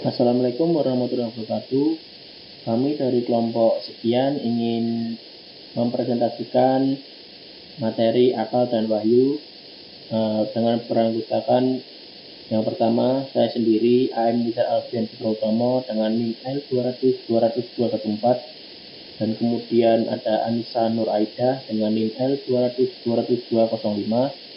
Assalamualaikum warahmatullahi wabarakatuh. Kami dari kelompok sekian ingin mempresentasikan materi akal dan wahyu dengan peranggotakan yang pertama saya sendiri AM Nizar Alfian Putrotomo dengan NIM L200-200-214, dan kemudian ada Anissa Nur Aidah dengan NIM L200-200-205.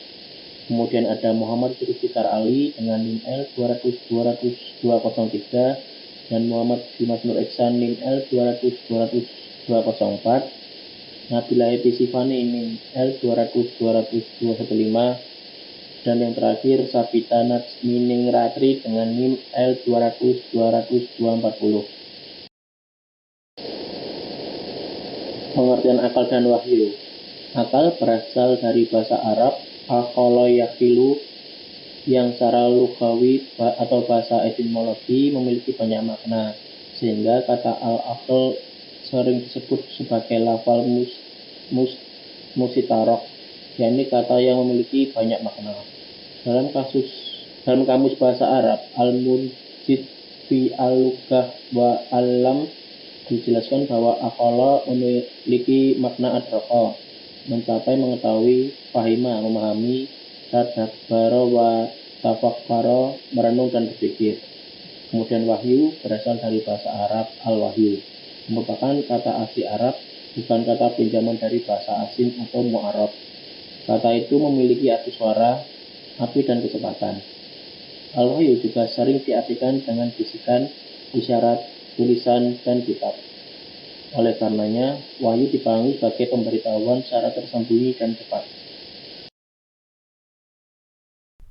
Kemudian ada Muhammad Zulfikar Ali dengan NIM L200-200-203 dan Muhammad Dimas Nur Iksan NIM L200-200-204. Nabila Episifani NIM L200-200-215 dan yang terakhir Sabita Natsmi Ratri dengan NIM L200-200-240. Pengertian akal dan wahyu. Akal berasal dari bahasa Arab aqala yaqilu yang secara lughawi atau bahasa etimologi memiliki banyak makna, sehingga kata al-aql sering disebut sebagai lafal musitarok, yakni kata yang memiliki banyak makna. Dalam kamus bahasa Arab, al-munjid fi al-lughah wa al-lam dijelaskan bahwa aqala memiliki makna adraka, mencapai, mengetahui, fahima, memahami, tadabbara wa tafakkara, merenung dan berpikir. Kemudian wahyu berasal dari bahasa Arab al-wahyu, merupakan kata asli Arab, bukan kata pinjaman dari bahasa asing atau mu'arab. Kata itu memiliki arti suara, api dan kecepatan. Al-wahyu juga sering diartikan dengan bisikan, isyarat, tulisan, dan kitab. Oleh karenanya, wahyu dipahami sebagai pemberitahuan secara tersembunyi dan cepat.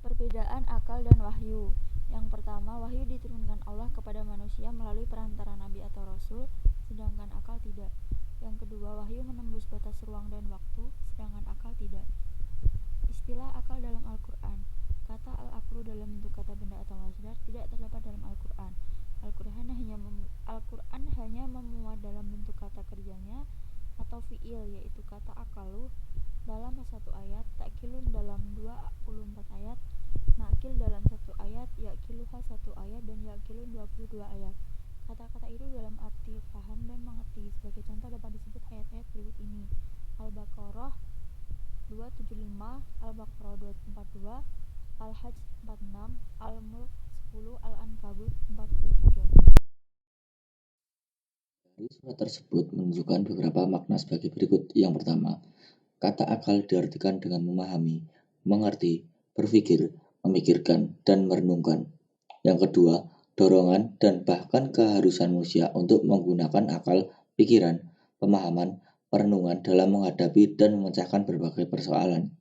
Perbedaan akal dan wahyu. Yang pertama, wahyu diturunkan Allah kepada manusia melalui perantara nabi atau rasul, sedangkan akal tidak. Yang kedua, wahyu menembus batas ruang dan waktu, sedangkan akal tidak. Istilah akal dalam Al-Quran. Kata al-aqlu dalam bentuk kata benda atau masdar tidak terdapat dalam Al-Quran. Al-Quran hanya memuat dalam bentuk kata kerjanya atau fi'il, yaitu kata akalu dalam satu ayat, takkilun dalam 24 ayat, nakil dalam satu ayat, yakiluha satu ayat, dan yakilun 22 ayat. Kata-kata itu dalam arti paham dan mengerti. Sebagai contoh dapat disebut ayat-ayat berikut ini: Al-Baqarah 275, Al-Baqarah 242, Al-Hajj 46, Al-Mulk 10, Al-Ankabut 43. Dari surat tersebut menunjukkan beberapa makna sebagai berikut. Yang pertama, kata akal diartikan dengan memahami, mengerti, berpikir, memikirkan, dan merenungkan. Yang kedua, dorongan dan bahkan keharusan manusia untuk menggunakan akal, pikiran, pemahaman, perenungan dalam menghadapi dan memecahkan berbagai persoalan.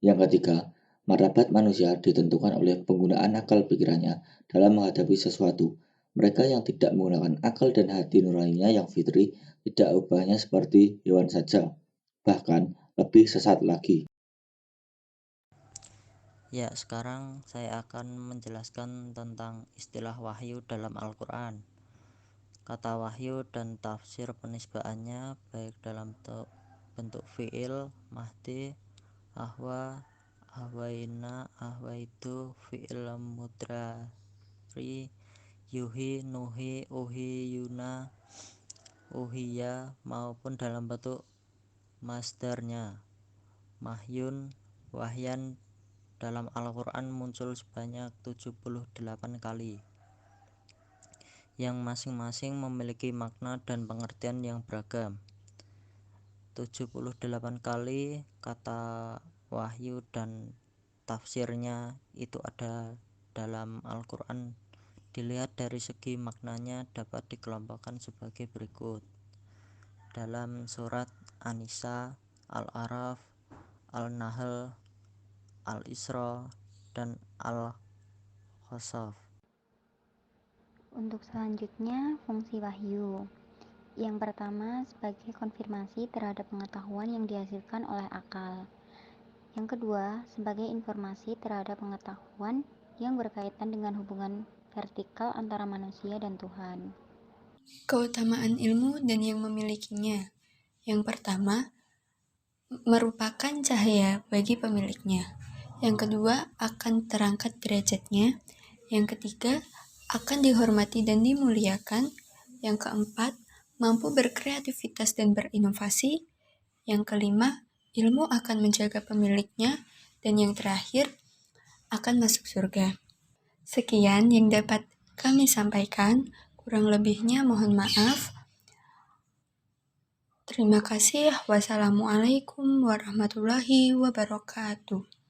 Yang ketiga, martabat manusia ditentukan oleh penggunaan akal pikirannya dalam menghadapi sesuatu. Mereka yang tidak menggunakan akal dan hati nuraninya yang fitri tidak ubahnya seperti hewan saja, bahkan lebih sesat lagi. Ya, sekarang saya akan menjelaskan tentang istilah wahyu dalam Al-Quran. Kata wahyu dan tafsir penisbahannya baik dalam bentuk fi'il, mahdi, ahwa, ahwaina, ahwaitu, fi'il mudhari, yuhi, nuhi, uhi, yuna, uhiya, maupun dalam bentuk masdarnya mahyun, wahyan. Dalam Al-Quran muncul sebanyak 78 kali, yang masing-masing memiliki makna dan pengertian yang beragam. 78 kali kata wahyu dan tafsirnya itu ada dalam Al-Quran. Dilihat dari segi maknanya dapat dikelompokkan sebagai berikut. Dalam surat An-Nisa, Al-A'raf, Al-Nahl, Al-Isra, dan Al-Qasas. Untuk selanjutnya, fungsi wahyu. Yang pertama, sebagai konfirmasi terhadap pengetahuan yang dihasilkan oleh akal. Yang kedua, sebagai informasi terhadap pengetahuan yang berkaitan dengan hubungan vertikal antara manusia dan Tuhan. Keutamaan ilmu dan yang memilikinya. Yang pertama, merupakan cahaya bagi pemiliknya. Yang kedua, akan terangkat derajatnya. Yang ketiga, akan dihormati dan dimuliakan. Yang keempat, mampu berkreativitas dan berinovasi. Yang kelima, ilmu akan menjaga pemiliknya. Dan yang terakhir, akan masuk surga. Sekian yang dapat kami sampaikan, kurang lebihnya mohon maaf. Terima kasih. Wassalamualaikum warahmatullahi wabarakatuh.